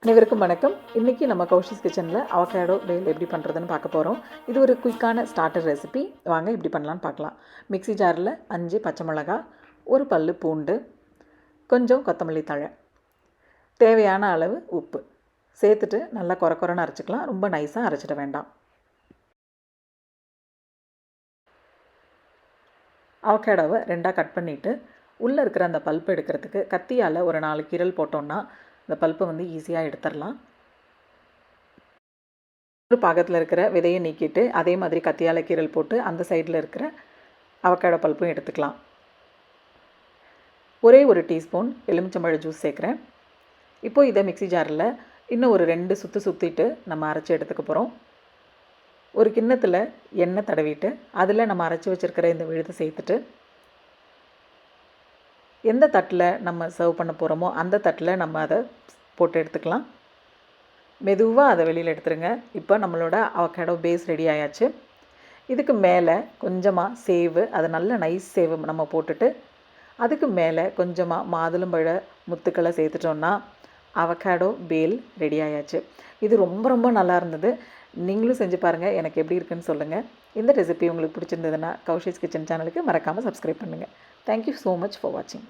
அனைவருக்கும் வணக்கம். இன்றைக்கி நம்ம கௌஷிஸ் கிச்சனில் அவகாடோ பேல் எப்படி பண்ணுறதுன்னு பார்க்க போகிறோம். இது ஒரு குயிக்கான ஸ்டார்டர் ரெசிபி. வாங்க எப்படி பண்ணலான்னு பார்க்கலாம். மிக்ஸி ஜாரில் 5 பச்சை மிளகாய், ஒரு பல்லு பூண்டு, கொஞ்சம் கொத்தமல்லி தழை, தேவையான அளவு உப்பு சேர்த்துட்டு நல்லா கொரன்னு அரைச்சிக்கலாம். ரொம்ப நைஸாக அரைச்சிட வேண்டாம். அவகாடோவை 2ஆக கட் பண்ணிவிட்டு உள்ளே இருக்கிற அந்த பல்ப்பு எடுக்கிறதுக்கு கத்தியால் ஒரு 4 கீரல் போட்டோன்னா இந்த பல்ப்பை ஈஸியாக எடுத்துடலாம். ஒரு பாகத்தில் இருக்கிற விதையை நீக்கிட்டு அதே மாதிரி கத்தியால் கீரல் போட்டு அந்த சைடில் இருக்கிற அவக்காடோ பல்ப்பும் எடுத்துக்கலாம். ஒரே ஒரு டீஸ்பூன் எலுமிச்சம்பழ ஜூஸ் சேர்க்குறேன். இப்போது இதை மிக்ஸி ஜாரில் இன்னும் ஒரு 2 சுற்றிட்டு நம்ம அரைச்சி எடுத்துக்க போகிறோம். ஒரு கிண்ணத்தில் எண்ணெய் தடவிட்டு அதில் நம்ம அரைச்சி வச்சுருக்கிற இந்த விழுதை சேர்த்துட்டு எந்த தட்டில் நம்ம சர்வ் பண்ண போகிறோமோ அந்த தட்டில் நம்ம அதை போட்டு எடுத்துக்கலாம். மெதுவாக அதை வெளியில் எடுத்துருங்க. இப்போ நம்மளோட அவகாடோ பேஸ் ரெடி ஆயாச்சு. இதுக்கு மேலே கொஞ்சமாக சேவு, அது நல்ல நைஸ் சேவு நம்ம போட்டுட்டு அதுக்கு மேலே கொஞ்சமாக மாதுளம்பழ முத்துக்களை சேர்த்துட்டோன்னா அவகாடோ பேல் ரெடி ஆயாச்சு. இது ரொம்ப நல்லா இருந்தது. நீங்களும் செஞ்சு பாருங்கள். எனக்கு எப்படி இருக்குன்னு சொல்லுங்கள். இந்த ரெசிபி உங்களுக்கு பிடிச்சிருந்ததுன்னா கௌஷிஸ் கிச்சன் சேனலுக்கு மறக்காமல் சப்ஸ்கிரைப் பண்ணுங்கள். தேங்க்யூ ஸோ மச் ஃபார் வாட்சிங்.